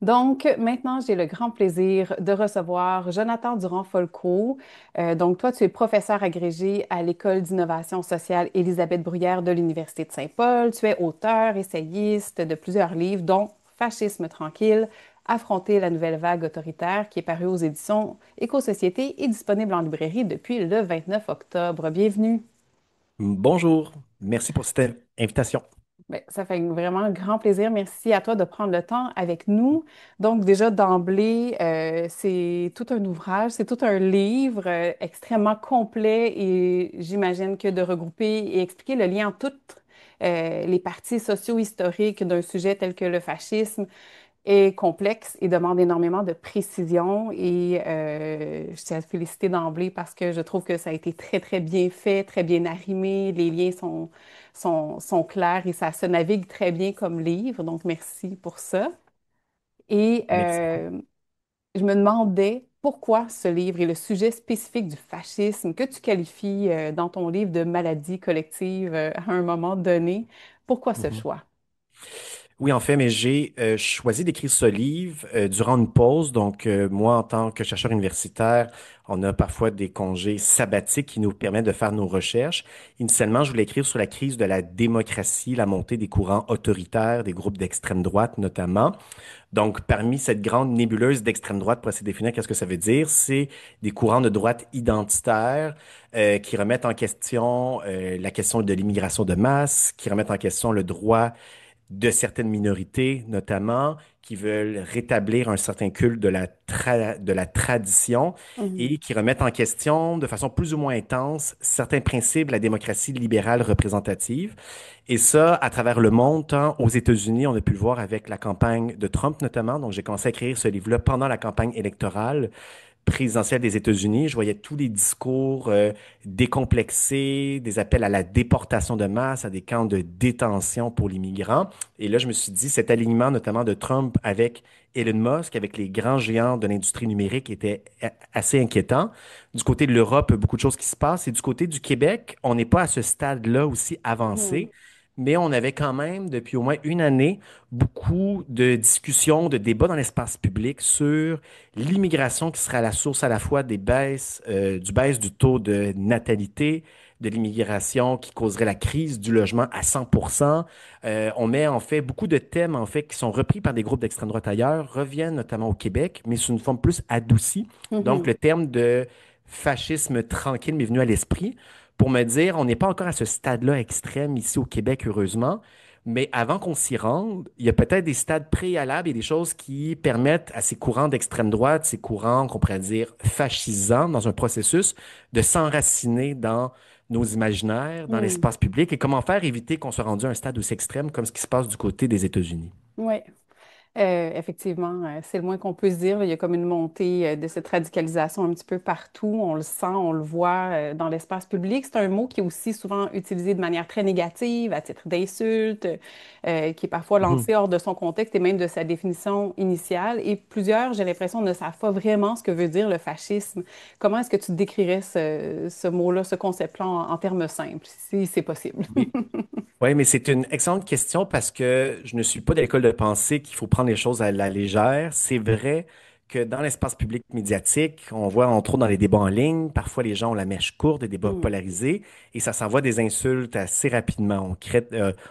Donc, maintenant, j'ai le grand plaisir de recevoir Jonathan Durand-Folco. Donc, toi, tu es professeur agrégé à l'École d'innovation sociale Élisabeth Bruyère de l'Université de Saint-Paul. Tu es auteur, essayiste de plusieurs livres, dont Fascisme tranquille, Affronter la nouvelle vague autoritaire, qui est paru aux éditions Éco-Société et disponible en librairie depuis le 29 octobre. Bienvenue. Bonjour, merci pour cette invitation. Ben, ça fait vraiment un grand plaisir. Merci à toi de prendre le temps avec nous. Donc, déjà d'emblée, c'est tout un ouvrage, c'est tout un livre extrêmement complet et j'imagine que de regrouper et expliquer le lien entre toutes les parties socio-historiques d'un sujet tel que le fascisme est complexe et demande énormément de précision. Et je tiens à te féliciter d'emblée parce que je trouve que ça a été très, très bien fait, très bien arrimé. Les liens sont clairs et ça se navigue très bien comme livre. Donc, merci pour ça. Et Merci beaucoup. je me demandais pourquoi ce livre et le sujet spécifique du fascisme que tu qualifies dans ton livre de maladie collective à un moment donné. Pourquoi ce Mhm. choix? Oui, en fait, mais j'ai choisi d'écrire ce livre durant une pause. Donc, moi, en tant que chercheur universitaire, on a parfois des congés sabbatiques qui nous permettent de faire nos recherches. Initialement, je voulais écrire sur la crise de la démocratie, la montée des courants autoritaires, des groupes d'extrême droite notamment. Donc, parmi cette grande nébuleuse d'extrême droite, pour essayer de définir qu'est-ce que ça veut dire, c'est des courants de droite identitaires qui remettent en question la question de l'immigration de masse, qui remettent en question le droit de certaines minorités, notamment, qui veulent rétablir un certain culte de la tradition Mhm. et qui remettent en question, de façon plus ou moins intense, certains principes de la démocratie libérale représentative. Et ça, à travers le monde, tant aux États-Unis, on a pu le voir avec la campagne de Trump notamment. Donc, j'ai commencé à écrire ce livre-là pendant la campagne électorale présidentielle des États-Unis. Je voyais tous les discours décomplexés, des appels à la déportation de masse, à des camps de détention pour les migrants. Et là, je me suis dit, cet alignement notamment de Trump avec Elon Musk, avec les grands géants de l'industrie numérique, était assez inquiétant. Du côté de l'Europe, beaucoup de choses qui se passent. Et du côté du Québec, on n'est pas à ce stade-là aussi Mhm. avancé. Mais on avait quand même, depuis au moins une année, beaucoup de discussions, de débats dans l'espace public sur l'immigration qui sera la source à la fois des baisses, du baisse du taux de natalité, de l'immigration qui causerait la crise du logement à 100%. On met en fait beaucoup de thèmes en fait qui sont repris par des groupes d'extrême droite ailleurs, reviennent notamment au Québec, mais sous une forme plus adoucie. Donc Mhm. le terme de fascisme tranquille m'est venu à l'esprit pour me dire, on n'est pas encore à ce stade-là extrême ici au Québec, heureusement. Mais avant qu'on s'y rende, il y a peut-être des stades préalables et des choses qui permettent à ces courants d'extrême droite, ces courants qu'on pourrait dire fascisants dans un processus, de s'enraciner dans nos imaginaires, dans Mhm. l'espace public et comment faire éviter qu'on soit rendu à un stade aussi extrême comme ce qui se passe du côté des États-Unis. Oui. Effectivement, c'est le moins qu'on peut se dire. Il y a comme une montée de cette radicalisation un petit peu partout. On le sent, on le voit dans l'espace public. C'est un mot qui est aussi souvent utilisé de manière très négative, à titre d'insulte, qui est parfois Mhm. lancé hors de son contexte et même de sa définition initiale. Et plusieurs, j'ai l'impression, ne savent pas vraiment ce que veut dire le fascisme. Comment est-ce que tu décrirais ce mot-là, ce concept-là en termes simples, si c'est possible? Oui. Oui, mais c'est une excellente question parce que je ne suis pas de l'école de pensée qu'il faut prendre les choses à la légère. C'est vrai que dans l'espace public médiatique, on voit entre autres dans les débats en ligne, parfois les gens ont la mèche courte, des débats Hmm. polarisés, et ça s'envoie des insultes assez rapidement.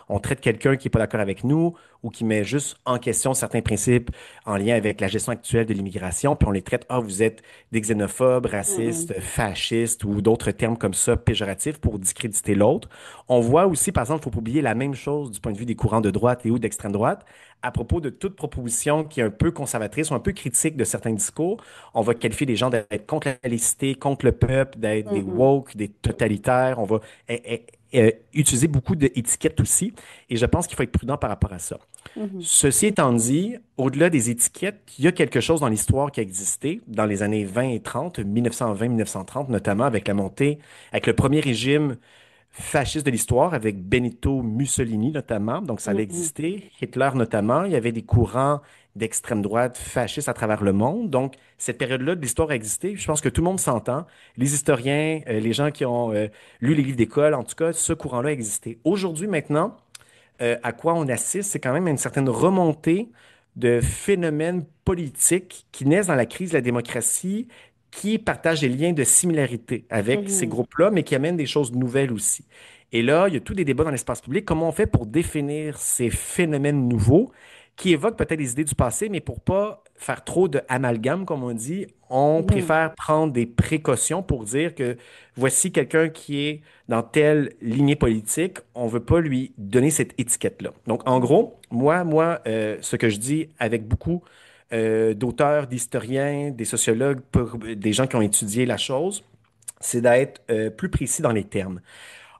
On traite quelqu'un qui n'est pas d'accord avec nous ou qui met juste en question certains principes en lien avec la gestion actuelle de l'immigration, puis on les traite, ah, vous êtes des xénophobes, Hmm. racistes, fascistes ou d'autres termes comme ça, péjoratifs pour discréditer l'autre. On voit aussi, par exemple, il ne faut pas oublier la même chose du point de vue des courants de droite et ou d'extrême droite. À propos de toute proposition qui est un peu conservatrice ou un peu critique de certains discours, on va qualifier les gens d'être contre la laïcité, contre le peuple, d'être des Hmm. woke, des totalitaires. On va utiliser beaucoup d'étiquettes aussi. Et je pense qu'il faut être prudent par rapport à ça. Hmm. Hmm. Ceci étant dit, au-delà des étiquettes, il y a quelque chose dans l'histoire qui a existé dans les années 20 et 30, 1920-1930 notamment, avec la montée, avec le premier régime fasciste de l'histoire, avec Benito Mussolini notamment. Donc, ça Hmm. avait Hmm. existé. Hitler notamment. Il y avait des courants d'extrême droite fascistes à travers le monde. Donc, cette période-là de l'histoire a existé. Je pense que tout le monde s'entend. Les historiens, les gens qui ont lu les livres d'école, en tout cas, ce courant-là a existé. Aujourd'hui, maintenant, à quoi on assiste, c'est quand même une certaine remontée de phénomènes politiques qui naissent dans la crise de la démocratie, qui partagent des liens de similarité avec ces Mhm. groupes-là, mais qui amènent des choses nouvelles aussi. Et là, il y a tous des débats dans l'espace public. Comment on fait pour définir ces phénomènes nouveaux qui évoquent peut-être des idées du passé, mais pour pas faire trop de amalgame, comme on dit, on Mhm. préfère prendre des précautions pour dire que voici quelqu'un qui est dans telle lignée politique, on veut pas lui donner cette étiquette-là. Donc, en Mhm. gros, ce que je dis avec beaucoup d'auteurs, d'historiens, des sociologues, des gens qui ont étudié la chose, c'est d'être plus précis dans les termes.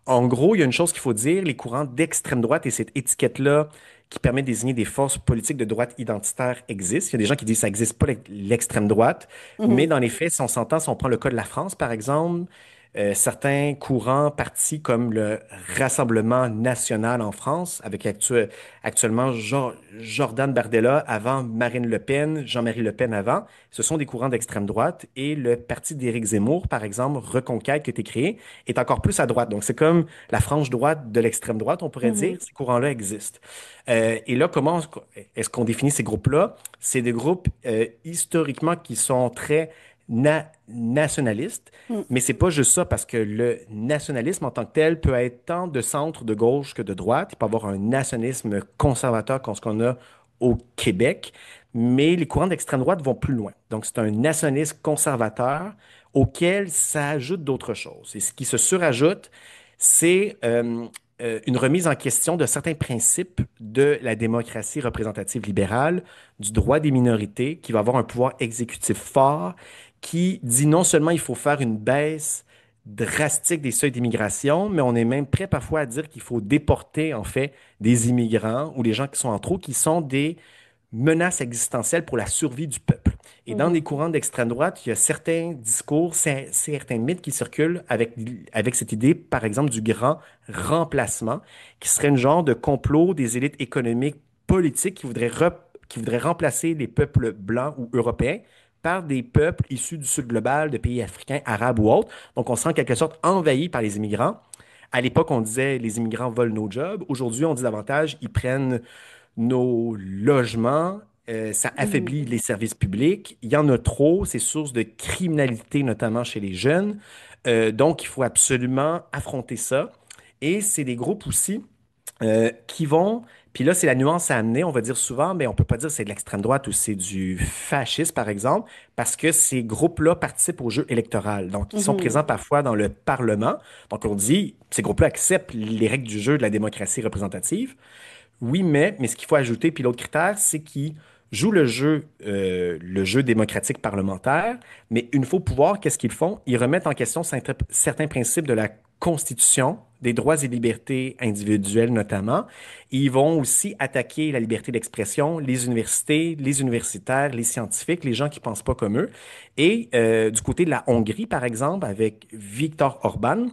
En gros, il y a une chose qu'il faut dire, les courants d'extrême droite et cette étiquette-là qui permet de désigner des forces politiques de droite identitaire existent. Il y a des gens qui disent que ça n'existe pas l'extrême droite, mais Mhm. dans les faits, si on s'entend, si on prend le cas de la France, par exemple, certains courants partis comme le Rassemblement national en France, avec actuellement Jordan Bardella avant Marine Le Pen, Jean-Marie Le Pen avant, ce sont des courants d'extrême droite. Et le parti d'Éric Zemmour, par exemple, Reconquête, qui a été créé, est encore plus à droite. Donc, c'est comme la frange droite de l'extrême droite, on pourrait dire. Mhm. Ces courants-là existent. Et là, comment est-ce qu'on définit ces groupes-là? C'est des groupes historiquement qui sont très nationalistes, Mhm. mais c'est pas juste ça, parce que le nationalisme en tant que tel peut être tant de centre, de gauche que de droite. Il peut y avoir un nationalisme conservateur comme ce qu'on a au Québec, mais les courants d'extrême droite vont plus loin. Donc, c'est un nationalisme conservateur auquel s'ajoutent d'autres choses. Et ce qui se surajoute, c'est une remise en question de certains principes de la démocratie représentative libérale, du droit des minorités, qui va avoir un pouvoir exécutif fort, qui dit non seulement il faut faire une baisse drastique des seuils d'immigration, mais on est même prêt parfois à dire qu'il faut déporter en fait des immigrants ou des gens qui sont en trop, qui sont des menace existentielle pour la survie du peuple. Et dans les Mhm. courants d'extrême droite, il y a certains discours, certains mythes qui circulent avec cette idée, par exemple, du grand remplacement, qui serait une genre de complot des élites économiques politiques qui voudraient remplacer les peuples blancs ou européens par des peuples issus du sud global, de pays africains, arabes ou autres. Donc, on se sent en quelque sorte envahi par les immigrants. À l'époque, on disait les immigrants volent nos jobs. Aujourd'hui, on dit davantage ils prennent nos logements, ça Mhm. affaiblit les services publics. Il y en a trop, c'est source de criminalité, notamment chez les jeunes. Donc, il faut absolument affronter ça. Et c'est des groupes aussi qui vont, puis là, c'est la nuance à amener, on va dire souvent, mais on peut pas dire que c'est de l'extrême droite ou c'est du fascisme, par exemple, parce que ces groupes-là participent au jeu électoral. Donc, ils sont présents Mhm. parfois dans le Parlement. Donc, on dit, ces groupes-là acceptent les règles du jeu de la démocratie représentative. Oui, mais ce qu'il faut ajouter, puis l'autre critère, c'est qu'ils jouent le jeu démocratique parlementaire, mais une fois au pouvoir, qu'est-ce qu'ils font? Ils remettent en question certains principes de la Constitution, des droits et libertés individuelles notamment. Et ils vont aussi attaquer la liberté d'expression, les universités, les universitaires, les scientifiques, les gens qui pensent pas comme eux. Et du côté de la Hongrie, par exemple, avec Viktor Orban,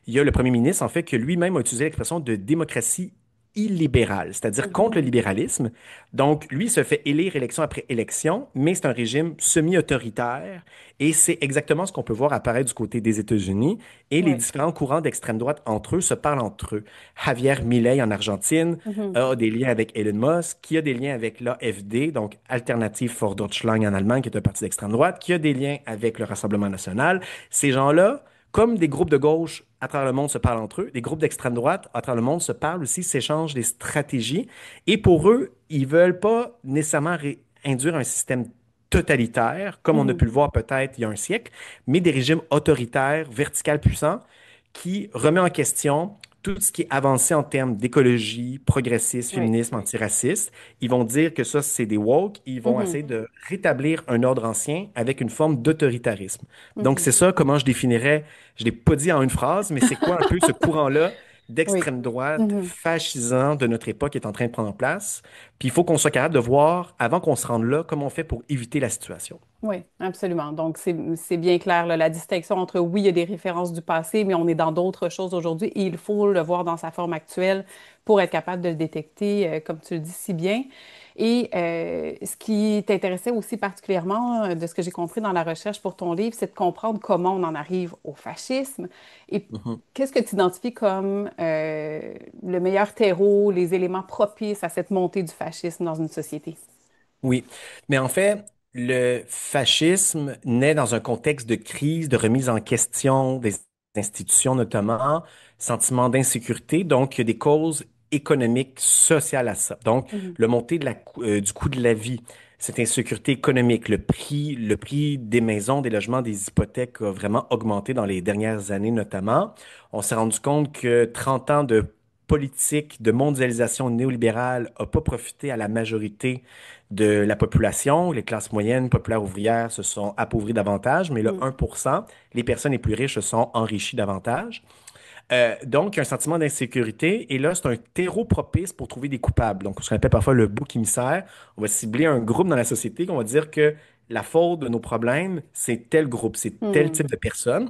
il y a le premier ministre, en fait, que lui-même a utilisé l'expression de démocratie illibéral, c'est-à-dire contre le Mhm. libéralisme. Donc, lui se fait élire élection après élection, mais c'est un régime semi-autoritaire et c'est exactement ce qu'on peut voir apparaître du côté des États-Unis et les Oui. différents courants d'extrême droite entre eux se parlent entre eux. Javier Milei en Argentine Mhm. a des liens avec Elon Musk, qui a des liens avec l'AfD, donc Alternative für Deutschland en Allemagne, qui est un parti d'extrême droite, qui a des liens avec le Rassemblement national. Ces gens-là, comme des groupes de gauche à travers le monde se parlent entre eux, des groupes d'extrême droite à travers le monde se parlent aussi, s'échangent des stratégies. Et pour eux, ils veulent pas nécessairement induire un système totalitaire, comme on a Mhm. pu le voir peut-être il y a un siècle, mais des régimes autoritaires, verticales, puissants, qui remet en question tout ce qui est avancé en termes d'écologie, progressisme, Oui. féminisme, antiraciste. Ils vont dire que ça, c'est des woke. Ils vont Mhm. essayer de rétablir un ordre ancien avec une forme d'autoritarisme. Donc, Mhm. c'est ça, comment je définirais, je ne l'ai pas dit en une phrase, mais c'est quoi un peu ce courant-là Oui. d'extrême droite Mhm. fascisant de notre époque qui est en train de prendre place. Puis il faut qu'on soit capable de voir, avant qu'on se rende là, comment on fait pour éviter la situation. Oui, absolument. Donc, c'est bien clair, là, la distinction entre, oui, il y a des références du passé, mais on est dans d'autres choses aujourd'hui et il faut le voir dans sa forme actuelle pour être capable de le détecter, comme tu le dis si bien. Et ce qui t'intéressait aussi particulièrement, de ce que j'ai compris dans la recherche pour ton livre, c'est de comprendre comment on en arrive au fascisme et Mhm. qu'est-ce que tu identifies comme le meilleur terreau, les éléments propices à cette montée du fascisme dans une société. Oui, mais en fait, le fascisme naît dans un contexte de crise, de remise en question des institutions notamment, sentiment d'insécurité, donc il y a des causes économiques, sociales à ça. Donc, Mhm. le montée du coût de la vie, cette insécurité économique, le prix des maisons, des logements, des hypothèques a vraiment augmenté dans les dernières années notamment. On s'est rendu compte que 30 ans de politique de mondialisation néolibérale n'a pas profité à la majorité de la population. Les classes moyennes, populaires, ouvrières se sont appauvries davantage, mais le Mhm. 1%, les personnes les plus riches se sont enrichies davantage. Donc, il y a un sentiment d'insécurité et là, c'est un terreau propice pour trouver des coupables. Donc, ce qu'on appelle parfois le bouc émissaire. On va cibler un groupe dans la société, on va dire que la faute de nos problèmes, c'est tel groupe, c'est tel Mhm. type de personne.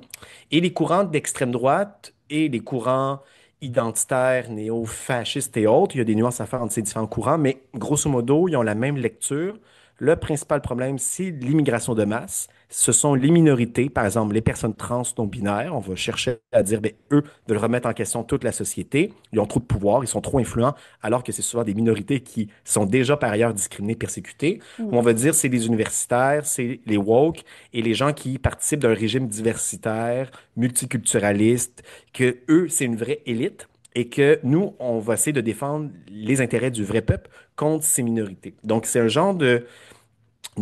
Et les courants d'extrême droite et les courants identitaires, néo-fascistes et autres, il y a des nuances à faire entre ces différents courants, mais grosso modo, ils ont la même lecture. Le principal problème, c'est l'immigration de masse. Ce sont les minorités, par exemple les personnes trans non binaires. On va chercher à dire, ben, eux, de remettre en question toute la société. Ils ont trop de pouvoir, ils sont trop influents, alors que c'est souvent des minorités qui sont déjà par ailleurs discriminées, persécutées. Ou on Mhm. va dire, c'est les universitaires, c'est les woke et les gens qui participent d'un régime diversitaire, multiculturaliste, que eux, c'est une vraie élite. Et que nous, on va essayer de défendre les intérêts du vrai peuple contre ces minorités. Donc, c'est un genre de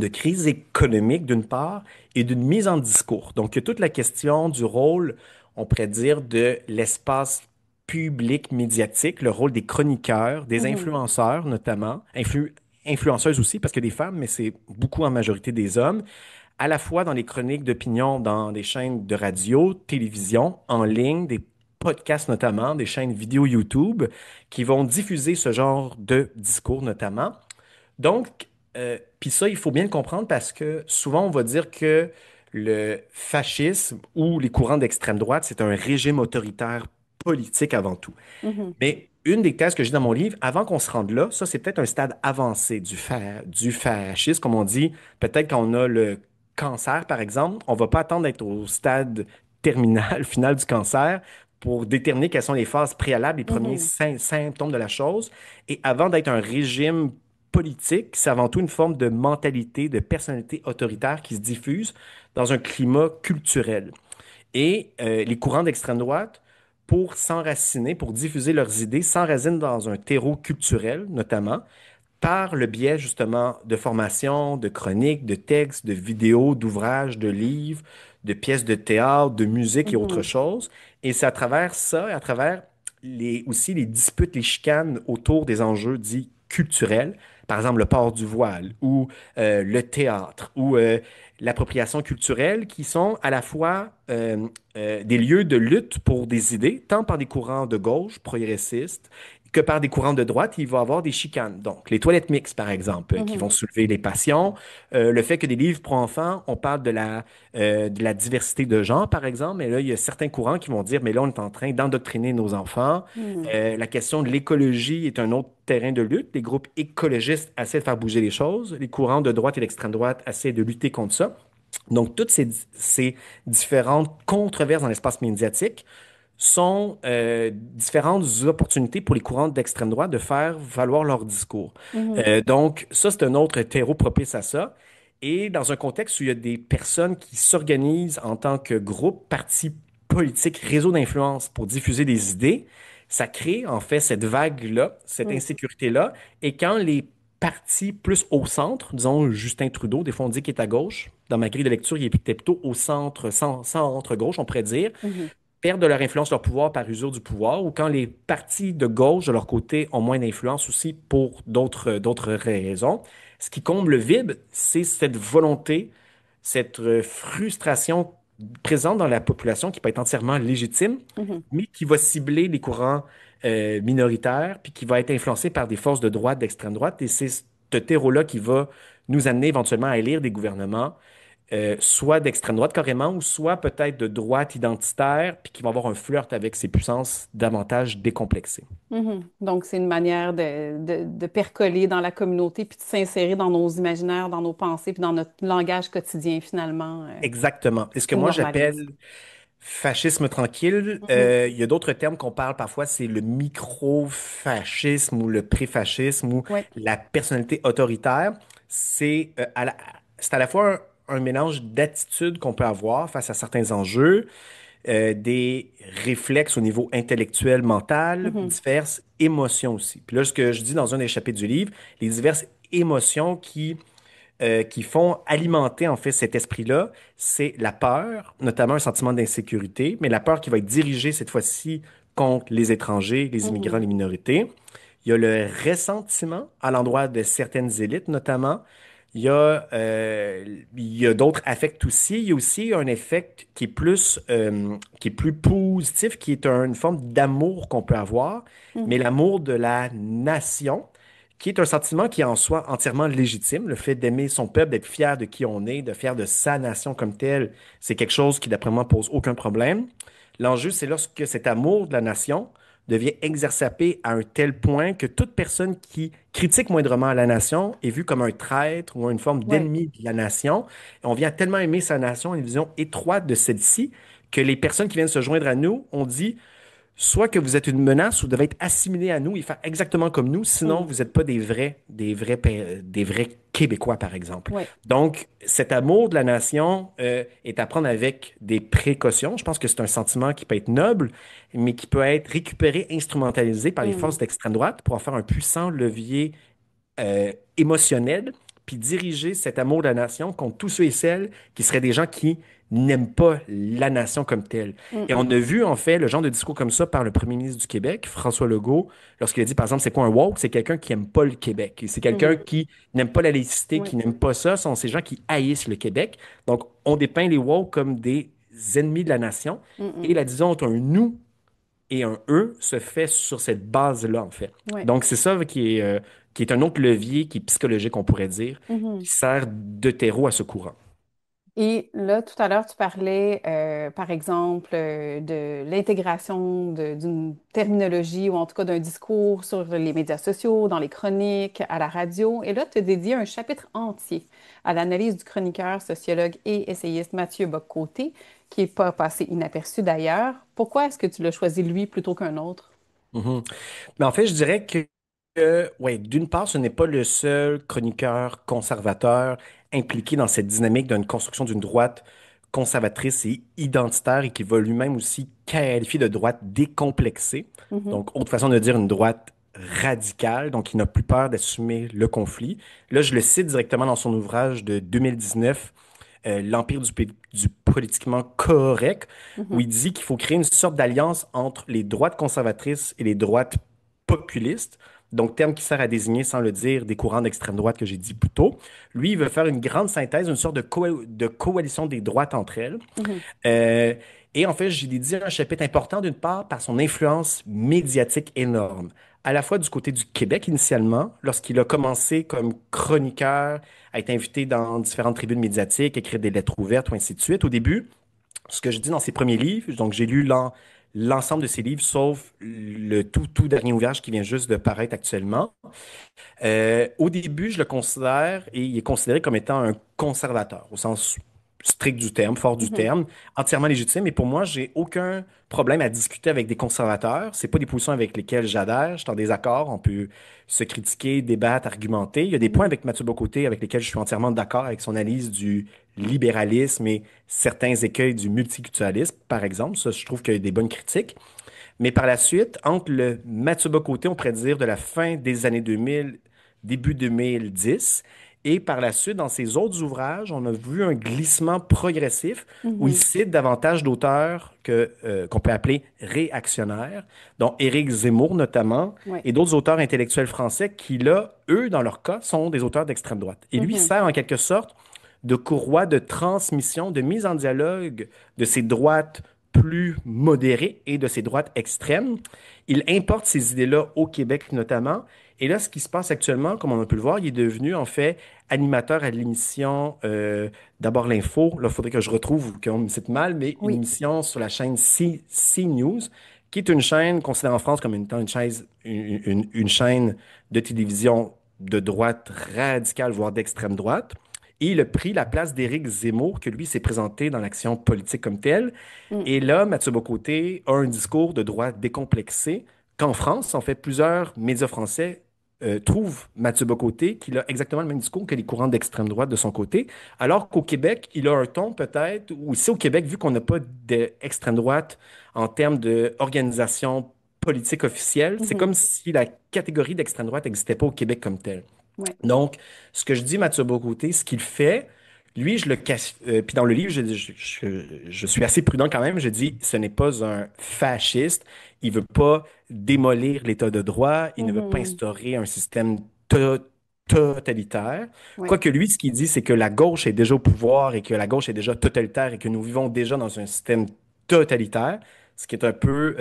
crise économique d'une part et d'une mise en discours. Donc, il y a toute la question du rôle, on pourrait dire, de l'espace public médiatique, le rôle des chroniqueurs, des Mhm. influenceurs notamment, influenceuses aussi, parce que des femmes, mais c'est beaucoup en majorité des hommes, à la fois dans les chroniques d'opinion, dans des chaînes de radio, télévision, en ligne, des podcasts notamment, des chaînes vidéo YouTube, qui vont diffuser ce genre de discours notamment. Donc, puis ça, il faut bien le comprendre parce que souvent, on va dire que le fascisme ou les courants d'extrême droite, c'est un régime autoritaire politique avant tout. Mhm. Mais une des thèses que j'ai dans mon livre, avant qu'on se rende là, ça, c'est peut-être un stade avancé du fascisme, comme on dit. Peut-être quand on a le cancer, par exemple, on va pas attendre d'être au stade terminal, final du cancer pour déterminer quelles sont les phases préalables, les premiers Mhm. symptômes de la chose. Et avant d'être un régime politique, c'est avant tout une forme de mentalité, de personnalité autoritaire qui se diffuse dans un climat culturel. Et les courants d'extrême droite, pour s'enraciner, pour diffuser leurs idées, s'enracinent dans un terreau culturel, notamment, par le biais justement de formations, de chroniques, de textes, de vidéos, d'ouvrages, de livres, de pièces de théâtre, de musique et autres Mhm. choses. Et c'est à travers ça, et à travers aussi les disputes, les chicanes autour des enjeux dits culturels, par exemple le port du voile ou le théâtre ou l'appropriation culturelle, qui sont à la fois des lieux de lutte pour des idées, tant par des courants de gauche, progressistes, que par des courants de droite, il va y avoir des chicanes. Donc, les toilettes mixtes, par exemple, qui vont Mhm. soulever les passions. Le fait que des livres pour enfants, on parle de la diversité de genre, par exemple, mais là, il y a certains courants qui vont dire, mais là, on est en train d'endoctriner nos enfants. Mhm. La question de l'écologie est un autre terrain de lutte. Les groupes écologistes essaient de faire bouger les choses. Les courants de droite et d'extrême droite essaient de lutter contre ça. Donc, toutes ces différentes controverses dans l'espace médiatique sont différentes opportunités pour les courants d'extrême droite de faire valoir leur discours. Mhm. Donc, ça, c'est un autre terreau propice à ça. Et dans un contexte où il y a des personnes qui s'organisent en tant que groupe, parti politique, réseau d'influence pour diffuser des idées, ça crée en fait cette vague-là, cette Mhm. insécurité-là. Et quand les partis plus au centre, disons Justin Trudeau, des fois on dit qu'il est à gauche, dans ma grille de lecture, il était plutôt au centre, centre-gauche, on pourrait dire, Mhm. perdent de leur influence, leur pouvoir par usure du pouvoir, ou quand les partis de gauche, de leur côté, ont moins d'influence aussi pour d'autres raisons. Ce qui comble le vide, c'est cette volonté, cette frustration présente dans la population qui peut être entièrement légitime, Mhm. mais qui va cibler les courants minoritaires, puis qui va être influencé par des forces de droite, d'extrême droite. Et c'est ce terreau-là qui va nous amener éventuellement à élire des gouvernements soit d'extrême droite carrément, ou soit peut-être de droite identitaire, puis qui vont avoir un flirt avec ces puissances davantage décomplexées. Mhm. Donc, c'est une manière de percoler dans la communauté puis de s'insérer dans nos imaginaires, dans nos pensées puis dans notre langage quotidien, finalement, Exactement. Et ce que qui le moi normalise. j'appelle fascisme tranquille, Mhm. il y a d'autres termes qu'on parle parfois, c'est le micro-fascisme ou le pré-fascisme ou Ouais. la personnalité autoritaire. c'est à la fois un mélange d'attitudes qu'on peut avoir face à certains enjeux, des réflexes au niveau intellectuel, mental, Mhm. diverses émotions aussi. Puis là, ce que je dis dans un des chapitres du livre, les diverses émotions qui font alimenter en fait cet esprit-là, c'est la peur, notamment un sentiment d'insécurité, mais la peur qui va être dirigée cette fois-ci contre les étrangers, les immigrants, Mhm. les minorités. Il y a le ressentiment à l'endroit de certaines élites, notamment. Il y a d'autres affects aussi. Il y a aussi un effet qui est plus positif, qui est une forme d'amour qu'on peut avoir, mais Mhm. l'amour de la nation, qui est un sentiment qui est en soi entièrement légitime. Le fait d'aimer son peuple, d'être fier de qui on est, de fier de sa nation comme telle, c'est quelque chose qui, d'après moi, pose aucun problème. L'enjeu, c'est lorsque cet amour de la nation devient exacerbé à un tel point que toute personne qui critique moindrement la nation est vue comme un traître ou une forme Ouais. d'ennemi de la nation. Et on vient tellement aimer sa nation, une vision étroite de celle-ci, que les personnes qui viennent se joindre à nous, on dit soit que vous êtes une menace ou devez être assimilé à nous et faire exactement comme nous, sinon Mhm. vous n'êtes pas des vrais Québécois, par exemple. Ouais. Donc, cet amour de la nation est à prendre avec des précautions. Je pense que c'est un sentiment qui peut être noble, mais qui peut être récupéré, instrumentalisé par les forces Mhm. d'extrême droite pour en faire un puissant levier émotionnel, puis diriger cet amour de la nation contre tous ceux et celles qui seraient des gens qui n'aiment pas la nation comme telle. Et on Mhm. a vu, en fait, le genre de discours comme ça par le premier ministre du Québec, François Legault, lorsqu'il a dit, par exemple, c'est quoi un woke? C'est quelqu'un qui n'aime pas le Québec. C'est quelqu'un Mhm. qui n'aime pas la laïcité, qui Ouais. n'aime pas ça. Ce sont ces gens qui haïssent le Québec. Donc, on dépeint les woke comme des ennemis de la nation. Et Mhm. la division entre un nous et un eux se fait sur cette base-là, en fait. Ouais. Donc, c'est ça qui est un autre levier qui est psychologique, on pourrait dire, Mhm. qui sert de terreau à ce courant. Et là, tout à l'heure, tu parlais, par exemple, de l'intégration d'une terminologie ou en tout cas d'un discours sur les médias sociaux, dans les chroniques, à la radio. Et là, tu as dédié un chapitre entier à l'analyse du chroniqueur, sociologue et essayiste Mathieu Bock-Côté, qui n'est pas passé inaperçu d'ailleurs. Pourquoi est-ce que tu l'as choisi lui plutôt qu'un autre? Mhm. Mais en fait, je dirais ouais, d'une part, ce n'est pas le seul chroniqueur conservateur impliqué dans cette dynamique d'une construction d'une droite conservatrice et identitaire et qui va lui-même aussi qualifier de droite décomplexée. Mhm. Donc, autre façon de dire une droite radicale, donc il n'a plus peur d'assumer le conflit. Là, je le cite directement dans son ouvrage de 2019, L'Empire du politiquement correct, où Mhm. il dit qu'il faut créer une sorte d'alliance entre les droites conservatrices et les droites populistes, donc terme qui sert à désigner, sans le dire, des courants d'extrême droite que j'ai dit plus tôt. Lui, il veut faire une grande synthèse, une sorte de coalition des droites entre elles. Mhm. Euh, et en fait, j'ai dédié un chapitre important d'une part par son influence médiatique énorme, à la fois du côté du Québec initialement, lorsqu'il a commencé comme chroniqueur, à être invité dans différentes tribunes médiatiques, écrire des lettres ouvertes ou ainsi de suite. Au début, ce que je dis dans ses premiers livres, donc j'ai lu l'ensemble de ses livres, sauf le tout dernier ouvrage qui vient juste de paraître actuellement. Au début, je le considère, et il est considéré comme étant un conservateur, au sens strict du terme, fort du Mhm. terme, entièrement légitime. Et pour moi, j'ai aucun problème à discuter avec des conservateurs. C'est pas des positions avec lesquelles j'adhère. Je suis en désaccord. On peut se critiquer, débattre, argumenter. Il y a des points Mhm. avec Mathieu Bocoté avec lesquels je suis entièrement d'accord avec son analyse du libéralisme et certains écueils du multiculturalisme, par exemple. Ça, je trouve qu'il y a des bonnes critiques. Mais par la suite, entre le Mathieu Bocoté, on pourrait dire de la fin des années 2000, début 2010, et par la suite, dans ses autres ouvrages, on a vu un glissement progressif où il Mhm. cite davantage d'auteurs qu'on peut appeler réactionnaires, dont Éric Zemmour notamment, Ouais. et d'autres auteurs intellectuels français qui, là, eux, dans leur cas, sont des auteurs d'extrême droite. Et lui Mhm. sert en quelque sorte de courroie de transmission, de mise en dialogue de ces droites plus modérées et de ces droites extrêmes. Il importe ces idées-là au Québec notamment. Et là, ce qui se passe actuellement, comme on a pu le voir, il est devenu en fait animateur à l'émission d'abord l'info. Là, il faudrait que je retrouve ou qu'on me cite mal, mais une Oui. émission sur la chaîne CNews, qui est une chaîne considérée en France comme étant une chaîne de télévision de droite radicale, voire d'extrême droite. Et il a pris la place d'Éric Zemmour, que lui s'est présenté dans l'action politique comme telle. Mm. Et là, Mathieu Bocoté a un discours de droite décomplexé qu'en France, en fait, plusieurs médias français trouve Mathieu Bocoté qu'il a exactement le même discours que les courants d'extrême droite de son côté, alors qu'au Québec, il a un ton peut-être, ou ici au Québec, vu qu'on n'a pas d'extrême droite en termes d'organisation politique officielle, c'est Mhm. comme si la catégorie d'extrême droite n'existait pas au Québec comme telle. Ouais. Donc, ce que je dis, Mathieu Bocoté, ce qu'il fait, lui, je le cache. Puis dans le livre, je suis assez prudent quand même. Je dis, ce n'est pas un fasciste. Il veut pas démolir l'État de droit. Il ne veut pas Mhm. instaurer un système totalitaire. Ouais. Quoique lui, ce qu'il dit, c'est que la gauche est déjà au pouvoir et que la gauche est déjà totalitaire et que nous vivons déjà dans un système totalitaire. Ce qui est un peu,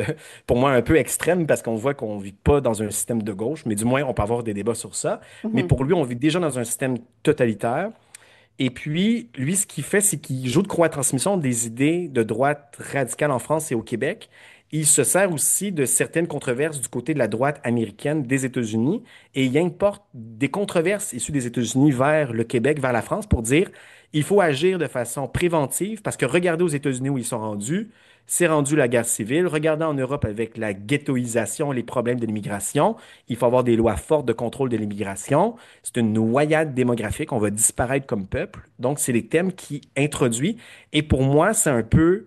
pour moi, un peu extrême parce qu'on voit qu'on ne vit pas dans un système de gauche, mais du moins, on peut avoir des débats sur ça. Mais Mhm. pour lui, on vit déjà dans un système totalitaire. Et puis, lui, ce qu'il fait, c'est qu'il joue de court-transmission des idées de droite radicale en France et au Québec. Il se sert aussi de certaines controverses du côté de la droite américaine des États-Unis et il importe des controverses issues des États-Unis vers le Québec, vers la France pour dire il faut agir de façon préventive parce que regardez aux États-Unis où ils sont rendus, c'est rendu la guerre civile. Regardez en Europe avec la ghettoisation, les problèmes de l'immigration. Il faut avoir des lois fortes de contrôle de l'immigration. C'est une noyade démographique. On va disparaître comme peuple. Donc, c'est les thèmes qui introduit. Et pour moi, c'est un peu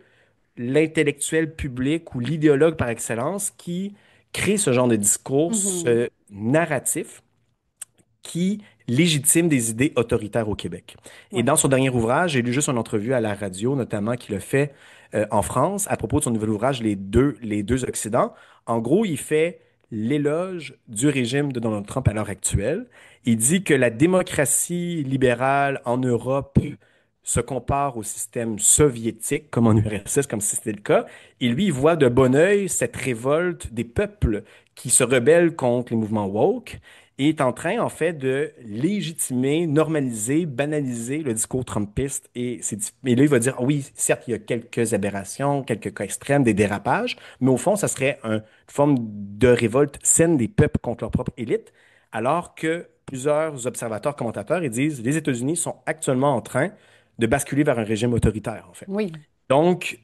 l'intellectuel public ou l'idéologue par excellence qui crée ce genre de discours, Mhm. ce narratif qui légitime des idées autoritaires au Québec. Et Ouais. dans son dernier ouvrage, j'ai lu juste une entrevue à la radio, notamment, qu'il a fait en France à propos de son nouvel ouvrage, Les deux Occidents. En gros, il fait l'éloge du régime de Donald Trump à l'heure actuelle. Il dit que la démocratie libérale en Europe se compare au système soviétique, comme en URSS, comme si c'était le cas. Et lui, il voit de bon œil cette révolte des peuples qui se rebellent contre les mouvements woke et est en train, en fait, de légitimer, normaliser, banaliser le discours trumpiste. Et là, il va dire, ah oui, certes, il y a quelques aberrations, quelques cas extrêmes, des dérapages, mais au fond, ça serait une forme de révolte saine des peuples contre leur propre élite, alors que plusieurs observateurs, commentateurs, ils disent, les États-Unis sont actuellement en train de basculer vers un régime autoritaire, en fait. Oui. Donc,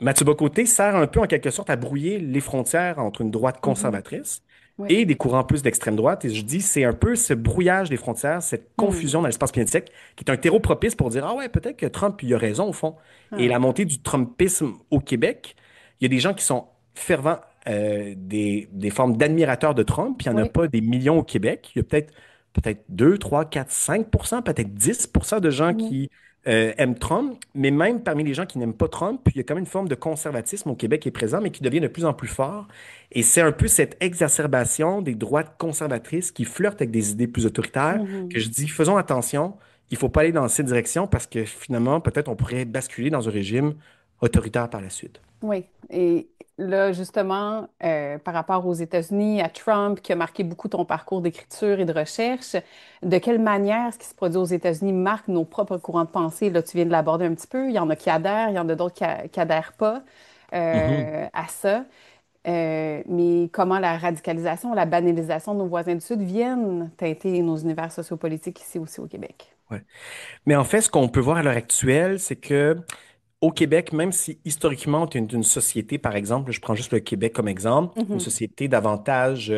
Mathieu Bocoté sert un peu en quelque sorte à brouiller les frontières entre une droite Mhm. conservatrice Oui. et des courants plus d'extrême droite. Et je dis, c'est un peu ce brouillage des frontières, cette Hmm. confusion dans l'espace politique qui est un terreau propice pour dire, ah ouais, peut-être que Trump, il a raison au fond. Et Ah. la montée du Trumpisme au Québec, il y a des gens qui sont fervents, des formes d'admirateurs de Trump, puis il n'y en a Oui. pas des millions au Québec. Il y a peut-être 2, 3, 4, 5%, peut-être 10% de gens Mhm. qui aiment Trump, mais même parmi les gens qui n'aiment pas Trump, il y a quand même une forme de conservatisme au Québec qui est présent, mais qui devient de plus en plus fort. Et c'est un peu cette exacerbation des droites conservatrices qui flirtent avec des idées plus autoritaires que Mhm. je dis, faisons attention, il ne faut pas aller dans cette direction parce que finalement, peut-être on pourrait basculer dans un régime autoritaire par la suite. Oui, et là, justement, par rapport aux États-Unis, à Trump, qui a marqué beaucoup ton parcours d'écriture et de recherche, de quelle manière ce qui se produit aux États-Unis marque nos propres courants de pensée? Là, tu viens de l'aborder un petit peu. Il y en a qui adhèrent, il y en a d'autres qui adhèrent pas Mhm. à ça. Mais comment la radicalisation, la banalisation de nos voisins du Sud viennent teinter nos univers sociopolitiques ici aussi au Québec? Ouais. Mais en fait, ce qu'on peut voir à l'heure actuelle, c'est que au Québec, même si historiquement, tu es une société, par exemple, je prends juste le Québec comme exemple, une Mhm. société davantage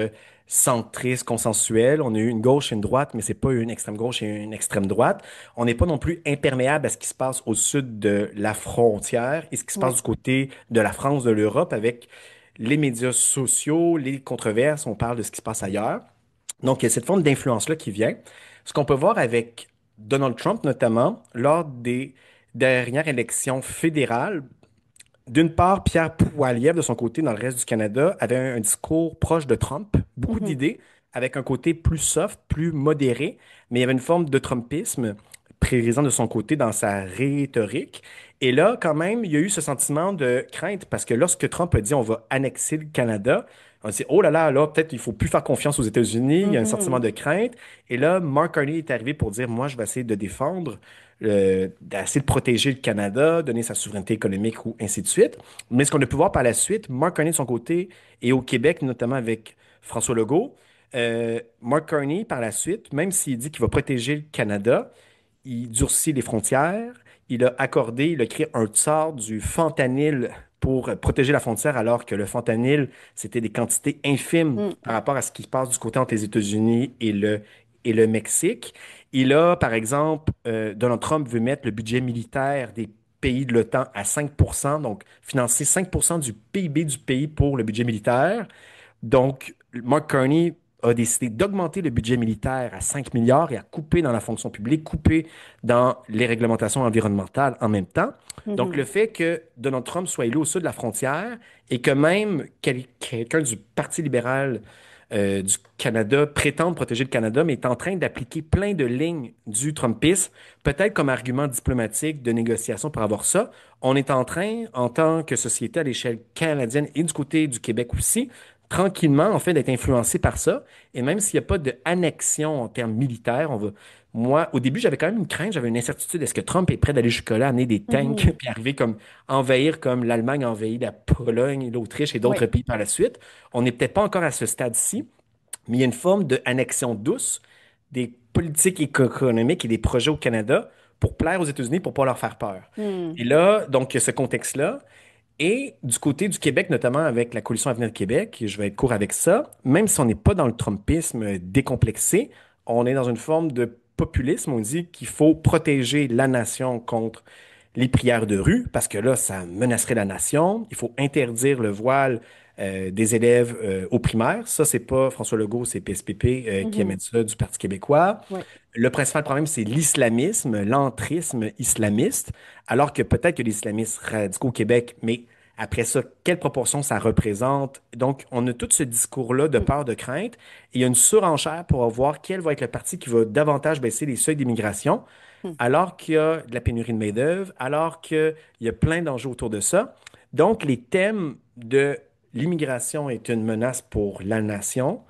centriste, consensuelle. On a eu une gauche et une droite, mais c'est pas une extrême gauche et une extrême droite. On n'est pas non plus imperméable à ce qui se passe au sud de la frontière et ce qui se passe Oui. du côté de la France, de l'Europe, avec les médias sociaux, les controverses. On parle de ce qui se passe ailleurs. Donc, il y a cette forme d'influence-là qui vient. Ce qu'on peut voir avec Donald Trump, notamment, lors des dernières élections fédérales, d'une part, Pierre Poilievre, de son côté, dans le reste du Canada, avait un discours proche de Trump, beaucoup Mhm. d'idées, avec un côté plus soft, plus modéré, mais il y avait une forme de Trumpisme présent de son côté dans sa rhétorique. Et là, quand même, il y a eu ce sentiment de crainte, parce que lorsque Trump a dit on va annexer le Canada, on s'est dit, oh là, peut-être il faut plus faire confiance aux États-Unis, il y a un sentiment Mhm. de crainte. Et là, Mark Carney est arrivé pour dire, moi, je vais essayer de défendre d'essayer de protéger le Canada, donner sa souveraineté économique ou ainsi de suite. Mais ce qu'on a pu voir par la suite, Mark Carney de son côté et au Québec, notamment avec François Legault, Mark Carney par la suite, même s'il dit qu'il va protéger le Canada, il durcit les frontières, il a créé un tsar du fentanyl pour protéger la frontière, alors que le fentanyl, c'était des quantités infimes Mm. par rapport à ce qui se passe du côté entre les États-Unis et le Mexique. Il a, par exemple, Donald Trump veut mettre le budget militaire des pays de l'OTAN à 5%, donc financer 5% du PIB du pays pour le budget militaire. Donc, Mark Carney a décidé d'augmenter le budget militaire à 5 milliards et à couper dans la fonction publique, couper dans les réglementations environnementales en même temps. Donc, le Mhm. fait que Donald Trump soit élu au sud de la frontière et que même quelqu'un du Parti libéral du Canada prétende protéger le Canada, mais est en train d'appliquer plein de lignes du Trumpisme, peut-être comme argument diplomatique de négociation pour avoir ça. On est en train, en tant que société à l'échelle canadienne et du côté du Québec aussi, tranquillement, en fait, d'être influencé par ça. Et même s'il n'y a pas d'annexion en termes militaires, moi, au début, j'avais quand même une crainte, j'avais une incertitude. Est-ce que Trump est prêt d'aller jusque-là, amener des tanks, Mhm. puis arriver comme envahir comme l'Allemagne a envahi la Pologne, l'Autriche et Oui. d'autres pays par la suite? On n'est peut-être pas encore à ce stade-ci, mais il y a une forme d'annexion douce des politiques économiques et des projets au Canada pour plaire aux États-Unis, pour ne pas leur faire peur. Mm. Et là, donc, il y a ce contexte-là. Et du côté du Québec, notamment avec la coalition Avenir Québec, et je vais être court avec ça, même si on n'est pas dans le Trumpisme décomplexé, on est dans une forme de populisme. On dit qu'il faut protéger la nation contre les prières de rue, parce que là, ça menacerait la nation. Il faut interdire le voile des élèves aux primaires. Ça, c'est pas François Legault, c'est PSPP qui émet Mhm. ça du Parti québécois. Oui. Le principal problème, c'est l'islamisme, l'entrisme islamiste, alors que peut-être que les islamistes radicaux au Québec, mais après ça, quelle proportion ça représente? Donc, on a tout ce discours-là de Mm. peur, de crainte, et il y a une surenchère pour voir quel va être le parti qui va davantage baisser les seuils d'immigration, Mm. alors qu'il y a de la pénurie de main-d'œuvre, alors qu'il y a plein d'enjeux autour de ça. Donc, les thèmes de l'immigration est une menace pour la nation.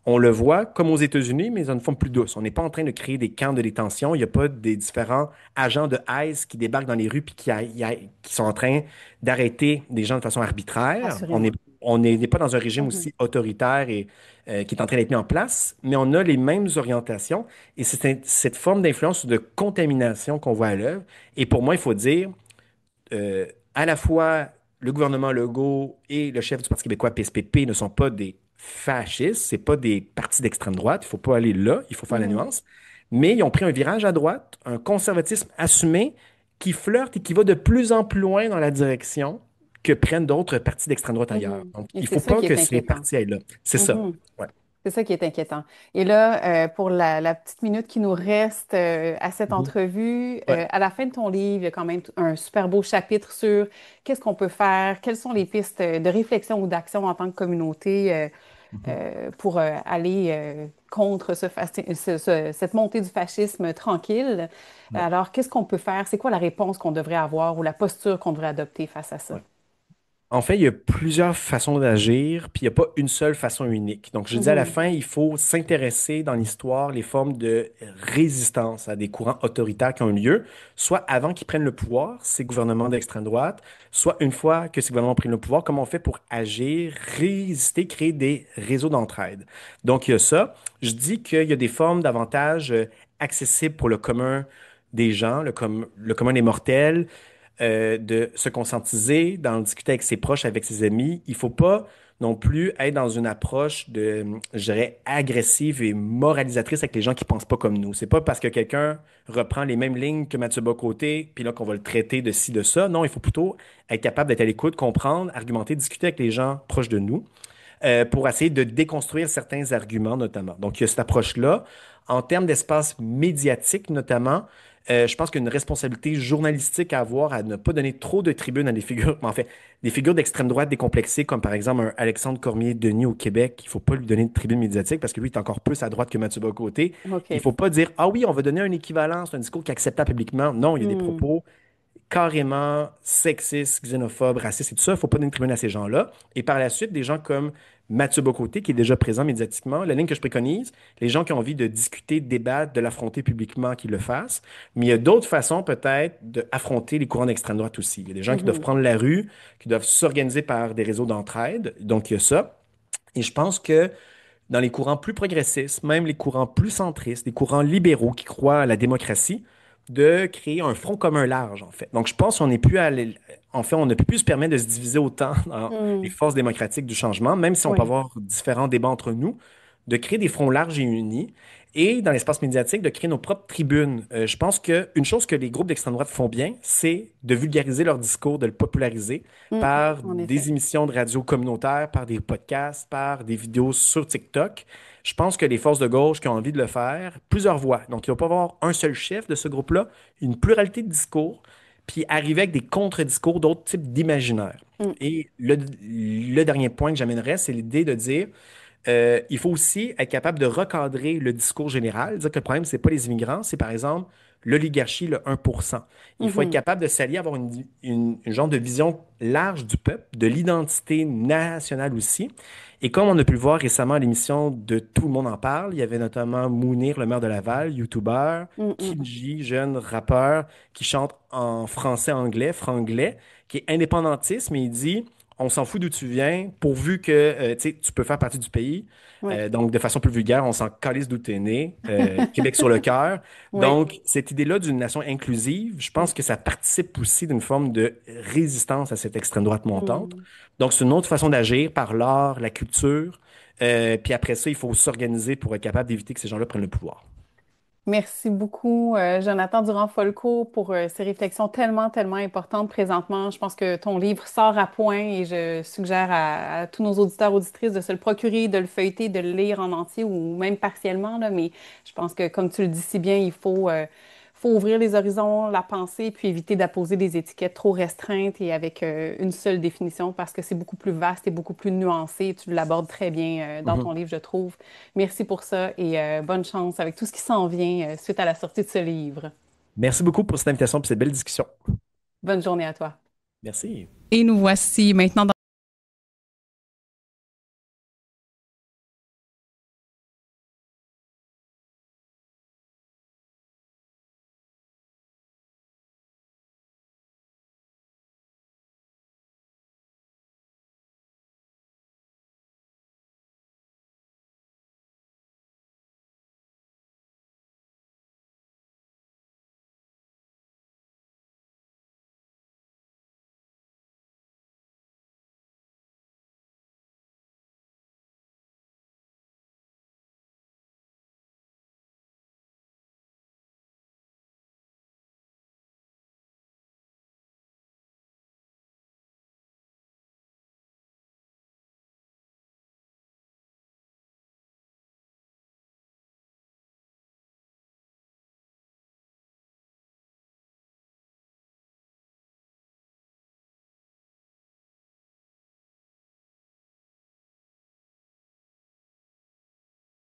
On le voit comme aux États-Unis, mais dans une forme plus douce. On n'est pas en train de créer des camps de détention. Il n'y a pas des différents agents de ICE qui débarquent dans les rues puis qui sont en train d'arrêter des gens de façon arbitraire. Assurément. On n'est pas dans un régime Mhm. aussi autoritaire et qui est en train d'être mis en place, mais on a les mêmes orientations et c'est cette forme d'influence ou de contamination qu'on voit à l'œuvre. Et pour moi, il faut dire, à la fois le gouvernement Legault et le chef du Parti québécois PSPP ne sont pas des fascistes, c'est pas des partis d'extrême droite, il faut pas aller là, il faut faire la Mhm. nuance, mais ils ont pris un virage à droite, un conservatisme assumé qui flirte et qui va de plus en plus loin dans la direction que prennent d'autres partis d'extrême droite ailleurs. Mhm. Donc, Et il c'est faut ça pas qui que est ces inquiétant. partis aillent là. C'est ça. Mhm. Ouais. C'est ça qui est inquiétant. Et là, pour la petite minute qui nous reste à cette Mhm. entrevue, Ouais. à la fin de ton livre, il y a quand même un super beau chapitre sur qu'est-ce qu'on peut faire, quelles sont les pistes de réflexion ou d'action en tant que communauté Mhm. pour aller contre cette montée du fascisme tranquille. Ouais. Alors, qu'est-ce qu'on peut faire? C'est quoi la réponse qu'on devrait avoir ou la posture qu'on devrait adopter face à ça? Ouais. En fait, il y a plusieurs façons d'agir, puis il n'y a pas une seule façon unique. Donc, je dis à la Mhm. fin, il faut s'intéresser dans l'histoire les formes de résistance à des courants autoritaires qui ont eu lieu, soit avant qu'ils prennent le pouvoir, ces gouvernements d'extrême droite, soit une fois que ces gouvernements prennent le pouvoir, comment on fait pour agir, résister, créer des réseaux d'entraide. Donc, il y a ça. Je dis qu'il y a des formes davantage accessibles pour le commun des gens, le commun des mortels de se conscientiser, d'en discuter avec ses proches, avec ses amis. Il ne faut pas non plus être dans une approche de, je dirais, agressive et moralisatrice avec les gens qui ne pensent pas comme nous. C'est pas parce que quelqu'un reprend les mêmes lignes que Mathieu Bocoté, puis là qu'on va le traiter de ci, de ça. Non, il faut plutôt être capable d'être à l'écoute, comprendre, argumenter, discuter avec les gens proches de nous pour essayer de déconstruire certains arguments, notamment. Donc, il y a cette approche-là. En termes d'espace médiatique, notamment, je pense qu'il y a une responsabilité journalistique à avoir à ne pas donner trop de tribunes à des figures, en fait, des figures d'extrême droite décomplexées, comme par exemple un Alexandre Cormier-Denis au Québec. Il ne faut pas lui donner de tribune médiatique parce que lui est encore plus à droite que Mathieu Bocoté. Il ne OK. faut pas dire, ah oui, on va donner un équivalent, c'est un discours qui est acceptable publiquement. Non, il y a des Hmm. propos carrément sexiste, xénophobe, raciste et tout ça. Il ne faut pas donner de tribune à ces gens-là. Et par la suite, des gens comme Mathieu Bocoté, qui est déjà présent médiatiquement, la ligne que je préconise, les gens qui ont envie de discuter, de débattre, de l'affronter publiquement, qu'ils le fassent. Mais il y a d'autres façons peut-être d'affronter les courants d'extrême droite aussi. Il y a des gens qui doivent Mhm. prendre la rue, qui doivent s'organiser par des réseaux d'entraide. Donc, il y a ça. Et je pense que dans les courants plus progressistes, même les courants plus centristes, les courants libéraux qui croient à la démocratie, de créer un front commun large, en fait. Donc, je pense qu'on n'est plus en fait, on ne peut plus se permettre de se diviser autant dans les Hmm. forces démocratiques du changement, même si on peut Oui. avoir différents débats entre nous, de créer des fronts larges et unis. Et dans l'espace médiatique, de créer nos propres tribunes. Je pense qu'une chose que les groupes d'extrême droite font bien, c'est de vulgariser leur discours, de le populariser Hmm. par En effet. des émissions de radio communautaires, par des podcasts, par des vidéos sur TikTok. Je pense que les forces de gauche qui ont envie de le faire, plusieurs voix. Donc, il ne va pas avoir un seul chef de ce groupe-là, une pluralité de discours, puis arriver avec des contre-discours d'autres types d'imaginaires. Hmm. Et le dernier point que j'amènerais, c'est l'idée de dire il faut aussi être capable de recadrer le discours général, dire que le problème, c'est pas les immigrants, c'est par exemple l'oligarchie, le 1%. Il faut être Mhm. capable de s'allier, avoir une genre de vision large du peuple, de l'identité nationale aussi. Et comme on a pu le voir récemment à l'émission de Tout le monde en parle, il y avait notamment Mounir, le maire de Laval, youtubeur, Hmm. Hmm. Kinji, jeune rappeur qui chante en français-anglais, franglais, qui est indépendantiste, mais il dit on s'en fout d'où tu viens, pourvu que tu sais, tu peux faire partie du pays. Oui. Donc, de façon plus vulgaire, on s'en calisse d'où t'es né. Québec sur le cœur. Oui. Donc, cette idée-là d'une nation inclusive, je Hmm. pense que ça participe aussi d'une forme de résistance à cette extrême droite montante. Hmm. Donc, c'est une autre façon d'agir par l'art, la culture. Puis après ça, il faut s'organiser pour être capable d'éviter que ces gens-là prennent le pouvoir. Merci beaucoup, Jonathan Durand-Folco, pour ces réflexions tellement, tellement importantes présentement. Je pense que ton livre sort à point et je suggère à tous nos auditeurs, auditrices de se le procurer, de le feuilleter, de le lire en entier ou même partiellement, là. Mais je pense que, comme tu le dis si bien, faut ouvrir les horizons, la pensée, puis éviter d'apposer des étiquettes trop restreintes et avec une seule définition parce que c'est beaucoup plus vaste et beaucoup plus nuancé. Tu l'abordes très bien dans ton Mhm. livre, je trouve. Merci pour ça et bonne chance avec tout ce qui s'en vient suite à la sortie de ce livre. Merci beaucoup pour cette invitation et cette belle discussion. Bonne journée à toi. Merci. Et nous voici maintenant